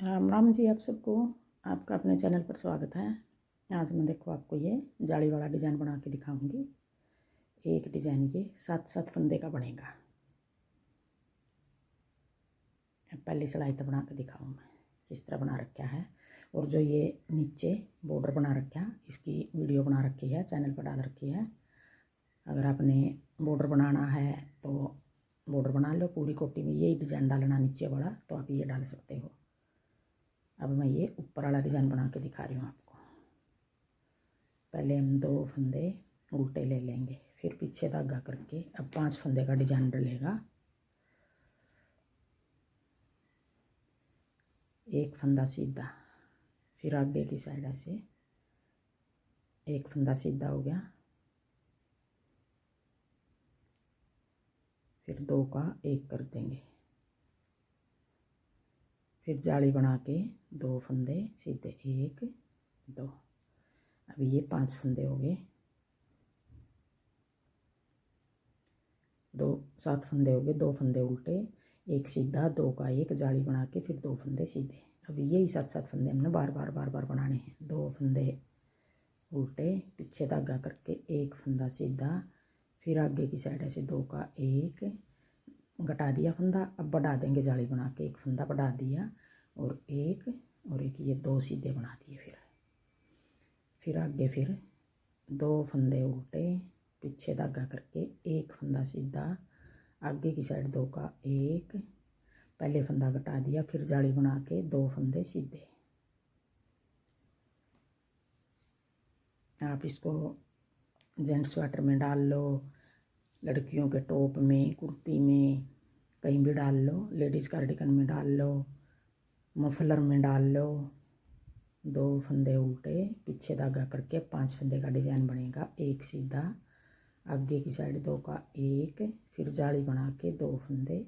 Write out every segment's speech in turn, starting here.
राम राम जी आप सबको। आपका अपने चैनल पर स्वागत है। आज मैं देखो आपको ये जाली वाला डिज़ाइन बना के दिखाऊंगी। एक डिज़ाइन ये 7-7 फंदे का बनेगा। पहली सिलाई तो बना के दिखाऊँ मैं किस तरह बना रखा है। और जो ये नीचे बॉर्डर बना रखा है इसकी वीडियो बना रखी है, चैनल पर डाल रखी है। अगर आपने बॉर्डर बनाना है तो बॉर्डर बना लो। पूरी कोटी में यही डिज़ाइन डालना नीचे वाला, तो आप ये डाल सकते हो। अब मैं ये ऊपर वाला डिज़ाइन बना के दिखा रही हूँ आपको। पहले हम 2 फंदे उल्टे ले लेंगे, फिर पीछे धागा करके अब 5 फंदे का डिज़ाइन डलेगा। एक फंदा सीधा, फिर आगे की साइड ऐसे एक फंदा सीधा हो गया, फिर 2 का 1 कर देंगे, फिर जाली बना के 2 फंदे सीधे 1 2। अब ये 5 फंदे हो गए, 7 फंदे हो गए। 2 फंदे उल्टे, 1 सीधा, 2 का 1, जाली बना के फिर 2 फंदे सीधे। अब यही 7-7 फंदे हमने बार बार बनाने हैं। 2 फंदे उल्टे, पीछे धागा करके 1 फंदा सीधा, फिर आगे की साइड ऐसे 2 का 1 घटा दिया फंदा। अब बढ़ा देंगे जाली बना के, 1 फंदा बढ़ा दिया और एक ये 2 सीधे बना दिए। फिर आगे फिर 2 फंदे उल्टे, पीछे धागा करके 1 फंदा सीधा, आगे की साइड 2 का 1, पहले फंदा घटा दिया, फिर जाली बना के 2 फंदे सीधे। आप इसको जेंट्स स्वेटर में डाल लो, लड़कियों के टॉप में, कुर्ती में, कहीं भी डाल लो। लेडीज़ कार्डिगन में डाल लो, मफलर में डाल लो। 2 फंदे उल्टे, पीछे धागा करके 5 फंदे का डिज़ाइन बनेगा। 1 सीधा, आगे की साइड 2 का 1, फिर जाली बना के 2 फंदे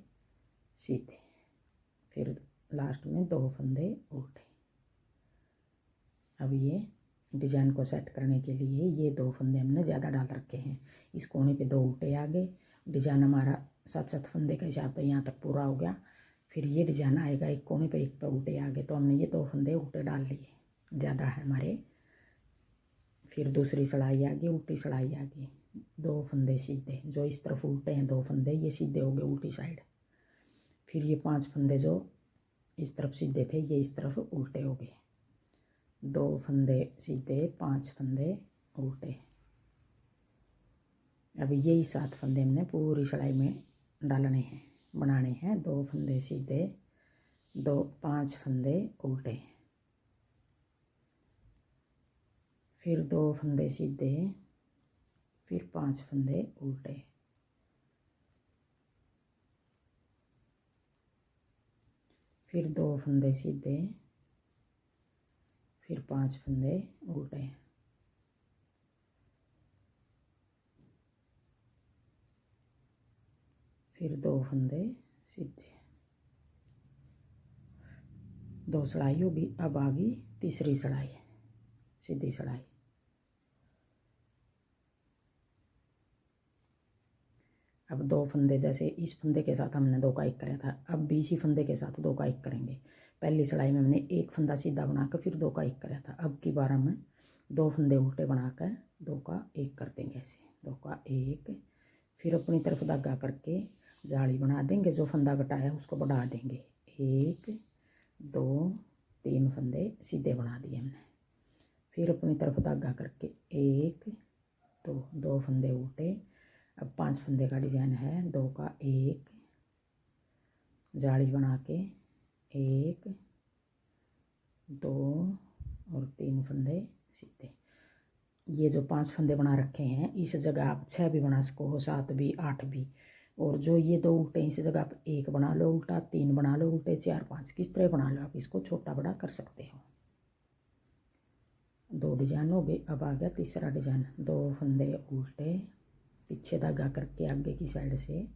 सीधे, फिर लास्ट में 2 फंदे उल्टे। अब ये डिज़ाइन को सेट करने के लिए ये 2 फंदे हमने ज़्यादा डाल रखे हैं। इस कोने पे 2 उल्टे आ गए। डिज़ाइन हमारा 7-7 फंदे का हिसाब से यहाँ तक पूरा हो गया। फिर ये डिज़ाइन आएगा, एक कोने पे 1 पे उल्टे आ गए, तो हमने ये 2 फंदे उल्टे डाल लिए, ज़्यादा है हमारे। फिर दूसरी सिलाई आ गई, उल्टी सिलाई आ गई, 2 फंदे सीधे, जो इस तरफ उल्टे हैं 2 फंदे ये सीधे हो गए उल्टी साइड। फिर ये 5 फंदे जो इस तरफ सीधे थे ये इस तरफ उल्टे हो गए। 2 फंदे सीधे, 5 फंदे उल्टे। अब यही 7 फंदे हमने पूरी सिलाई में डालने हैं, बनाने हैं। 2 फंदे सीधे, 5 फंदे उल्टे, फिर 2 फंदे सीधे, फिर 5 फंदे उल्टे, फिर 2 फंदे सीधे, फिर 5 फंदे उल्टे, फिर 2 फंदे सीधे। 2 सिलाई होगी। अब आ गई तीसरी सिलाई, सीधी सिलाई। अब 2 फंदे, जैसे इस फंदे के साथ हमने 2 का 1 कराया था, अब भी इसी फंदे के साथ 2 का 1 करेंगे। पहली सिलाई में हमने 1 फंदा सीधा बनाकर फिर 2 का 1 कराया था। अब की बार हम 2 फंदे उल्टे बनाकर 2 का 1 कर देंगे, ऐसे 2 का 1, फिर अपनी तरफ धागा करके जाली बना देंगे, जो फंदा घटाया उसको बढ़ा देंगे। 1 2 3 फंदे सीधे बना दिए हमने। फिर अपनी तरफ धागा करके 1 2 फंदे उल्टे। अब 5 फंदे का डिज़ाइन है। 2 का 1, जाली बना के 1 2 और 3 फंदे सीधे। ये जो 5 फंदे बना रखे हैं इस जगह आप 6 भी बना सको, 7 भी, 8 भी। और जो ये 2 उल्टे इस जगह आप 1 बना लो उल्टा, 3 बना लो उल्टे, 4 5 किस तरह बना लो, आप इसको छोटा बड़ा कर सकते हो। 2 डिज़ाइन हो गए। अब आ गया तीसरा डिज़ाइन। 2 फंदे उल्टे, पीछे धागा करके आगे की साइड से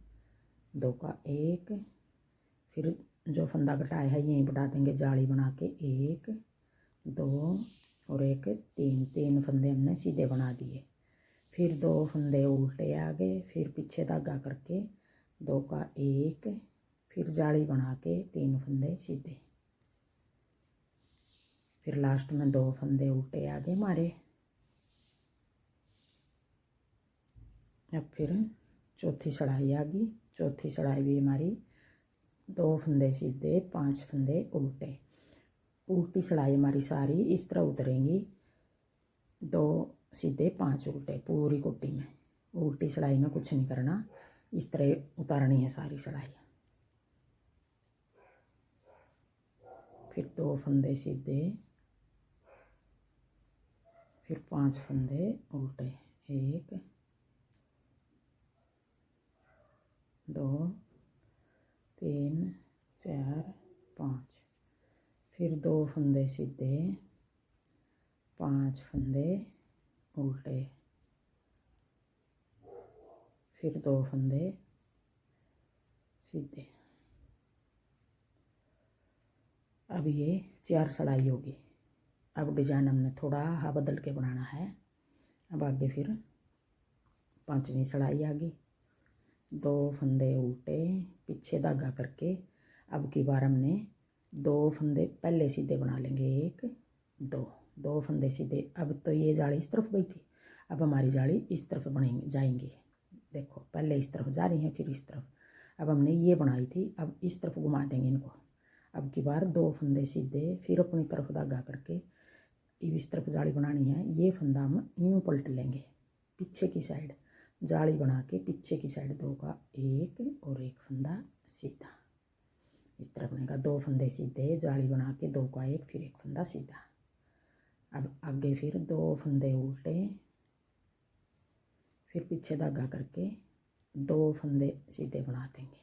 2 का 1, फिर जो फंदा घटाया है यहीं बढ़ा देंगे, जाली बना के 1 2 और 1 3 फंदे हमने सीधे बना दिए। फिर 2 फंदे उल्टे आ गए, फिर पीछे धागा करके 2 का 1, फिर जाली बना के 3 फंदे सीधे। फिर लास्ट में 2 फंदे उल्टे आगे मारे। अब फिर चौथी सड़ाई आ गई, चौथी सड़ाई भी हमारी 2 फंदे सीधे 5 फंदे उल्टे। उल्टी सड़ाई हमारी सारी इस तरह उतरेंगी, 2 सीधे 5 उल्टे पूरी कोटी में। उल्टी सड़ाई में कुछ नहीं करना, इस तरह उतारनी है सारी सड़ाई। फिर 2 फंदे सीधे, फिर 5 फंदे उल्टे, 1 2 3 4 5। फिर 2 फंदे सीधे, 5 फंदे उल्टे, फिर 2 फंदे सीधे। अब ये 4 सड़ाई होगी। अब डिजाइन हमने थोड़ा बदल के बनाना है। अब आगे फिर 5वीं सड़ाई आ गई, 2 फंदे उल्टे, पीछे धागा करके अब की बार हमने 2 फंदे पहले सीधे बना लेंगे, 1 2 फंदे सीधे। अब तो ये जाली इस तरफ गई थी, अब हमारी जाली इस तरफ बनेंगे जाएंगी। देखो पहले इस तरफ जा रही हैं, फिर इस तरफ। अब हमने ये बनाई थी, अब इस तरफ घुमा देंगे इनको। अब की बार 2 फंदे सीधे, फिर अपनी तरफ धागा करके इस तरफ जाली बनानी है। ये फंदा हम यूँ पलट लेंगे पीछे की साइड, जाली बना के पीछे की साइड 2 का 1 और 1 फंदा सीधा इस तरह बनेगा। 2 फंदे सीधे, जाली बना के 2 का 1, फिर 1 फंदा सीधा। अब आगे फिर 2 फंदे उल्टे, फिर पीछे धागा करके 2 फंदे सीधे बना देंगे।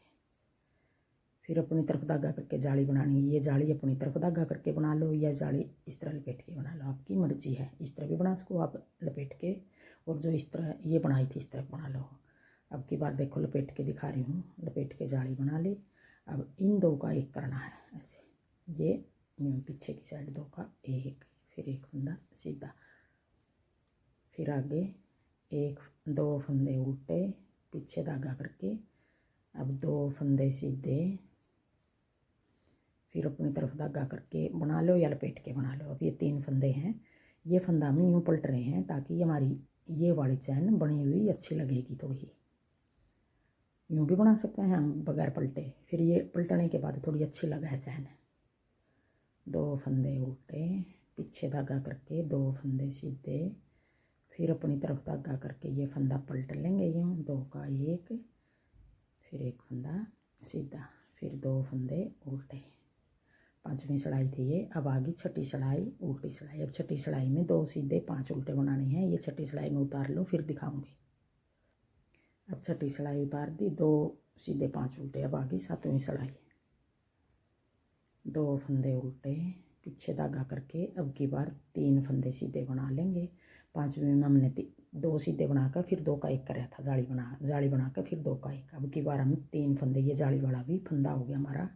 फिर अपनी तरफ धागा करके जाली बनानी है। ये जाली अपनी तरफ धागा करके बना लो, या जाली इस तरह लपेट के बना लो, आपकी मर्जी है। इस तरह भी बना सको आप लपेट के, और जो इस तरह ये बनाई थी इस तरह बना लो। अब की बार देखो लपेट के दिखा रही हूँ, लपेट के जाली बना ली। अब इन 2 का 1 करना है ऐसे, ये पीछे की साइड 2 का 1, फिर 1 फंदा सीधा। फिर आगे 2 फंदे उल्टे, पीछे धागा करके अब 2 फंदे सीधे, फिर अपनी तरफ धागा करके बना लो या लपेट के बना लो। अब ये 3 फंदे हैं, ये फंदा हम यूँ पलट रहे हैं ताकि हमारी ये वाली चैन बनी हुई अच्छी लगेगी थोड़ी। यूँ भी बना सकते हैं हम बगैर पलटे, फिर ये पलटने के बाद थोड़ी अच्छी लगे चैन। 2 फंदे उल्टे, पीछे धागा करके 2 फंदे सीधे, फिर अपनी तरफ धागा करके ये फंदा पलट लेंगे यूँ, 2 का 1, फिर 1 फंदा सीधा, फिर 2 फंदे उल्टे। 5वीं सड़ाई थी ये। अब आगे छठी सड़ाई उल्टी सड़ाई। अब छठी सड़ाई में 2 सीधे 5 उल्टे बनाने हैं। ये छठी सड़ाई में उतार लो, फिर दिखाऊंगी। अब छठी सड़ाई उतार दी, 2 सीधे 5 उल्टे। अब आगे 7वीं सड़ाई, 2 फंदे उल्टे, पीछे धागा करके अब की बार 3 फंदे सीधे बना लेंगे। 5वीं में हमने 2 सीधे बनाकर फिर 2 का 1 कराया था, जाली बनाकर फिर 2 का 1। अब की बार हम 3 फंदे, ये जाली वाला भी फंदा हो गया हमारा,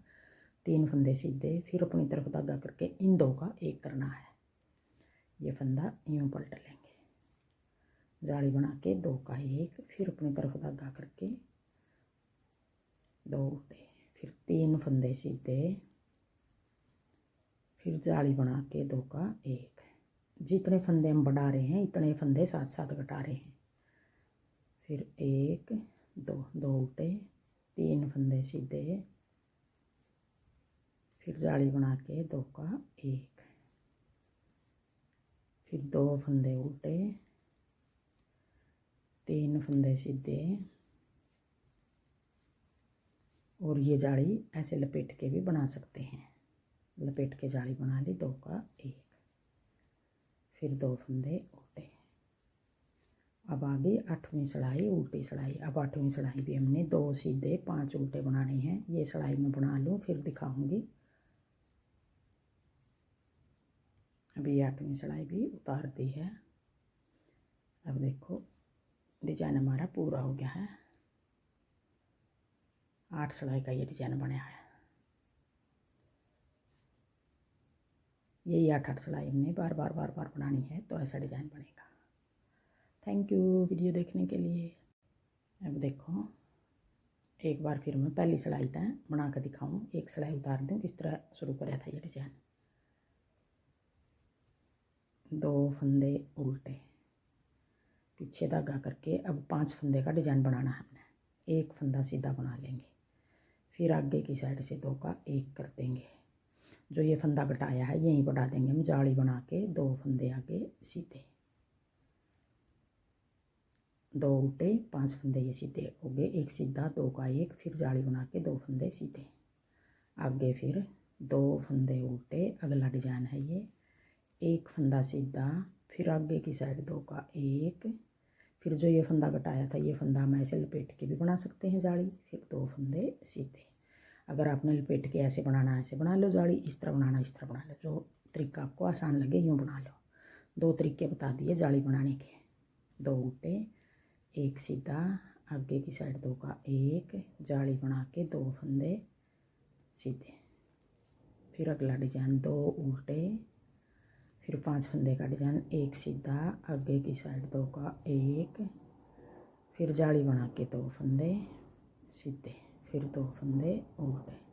3 फंदे सीधे, फिर अपनी तरफ धागा करके इन 2 का 1 करना है। ये फंदा यूँ पलट लेंगे, जाली बना के 2 का 1, फिर अपनी तरफ धागा करके 2 उल्टे, फिर 3 फंदे सीधे, फिर जाली बना के 2 का 1। जितने फंदे हम बढ़ा रहे हैं इतने फंदे साथ साथ घटा रहे हैं। फिर 1 2 उल्टे, 3 फंदे सीधे, फिर जाली बना के 2 का 1, फिर 2 फंदे उल्टे, 3 फंदे सीधे, और ये जाली ऐसे लपेट के भी बना सकते हैं। लपेट के जाली बना ली, 2 का 1, फिर 2 फंदे उल्टे। अब आगे 8वीं सड़ाई उल्टी सड़ाई। अब 8वीं सड़ाई भी हमने 2 सीधे 5 उल्टे बनाने हैं। ये सड़ाई में बना लूँ, फिर दिखाऊंगी। अभी 8वीं सड़ाई भी उतार दी है। अब देखो डिजाइन हमारा पूरा हो गया है। 8 सड़ाई का ये डिजाइन बना है। यही 8 सड़ाई हमने बार बार बनानी है, तो ऐसा डिजाइन बनेगा। थैंक यू वीडियो देखने के लिए। अब देखो एक बार फिर मैं पहली सड़ाई तक बना कर दिखाऊँ, एक सड़ाई उतार दूँ, किस तरह शुरू कराया था ये डिजाइन। 2 फंदे उल्टे, पीछे धागा करके अब 5 फंदे का डिजाइन बनाना है हमने। एक फंदा सीधा बना लेंगे, फिर आगे की साइड से 2 का 1 कर देंगे। जो ये फंदा घटाया है यहीं बढ़ा देंगे हम जाली बना के। 2 फंदे आगे सीधे, 2 उल्टे, 5 फंदे ये सीधे हो गए। एक सीधा, 2 का 1, फिर जाली बना के 2 फंदे सीधे। आगे फिर 2 फंदे उल्टे, अगला डिजाइन है ये। एक फंदा सीधा, फिर आगे की साइड 2 का 1, फिर जो ये फंदा घटाया था ये फंदा हम ऐसे लपेट के भी बना सकते हैं जाली। फिर 2 फंदे सीधे। अगर आपने लपेट के ऐसे बनाना ऐसे बना लो जाली, इस तरह बनाना इस तरह बना लो, जो तरीका आपको आसान लगे यूँ बना लो। 2 तरीके बता दिए जाली बनाने के। 2 उल्टे, 1 सीधा, आगे की साइड 2 का 1, जाली बना के 2 फंदे सीधे। फिर अगला डिजाइन 2 उल्टे, फिर 5 फंदे का डिजाइन, 1 सीधा, आगे की साइड 2 का 1, फिर जाली बना के 2 फंदे सीधे, फिर 2 फंदे उल्टे।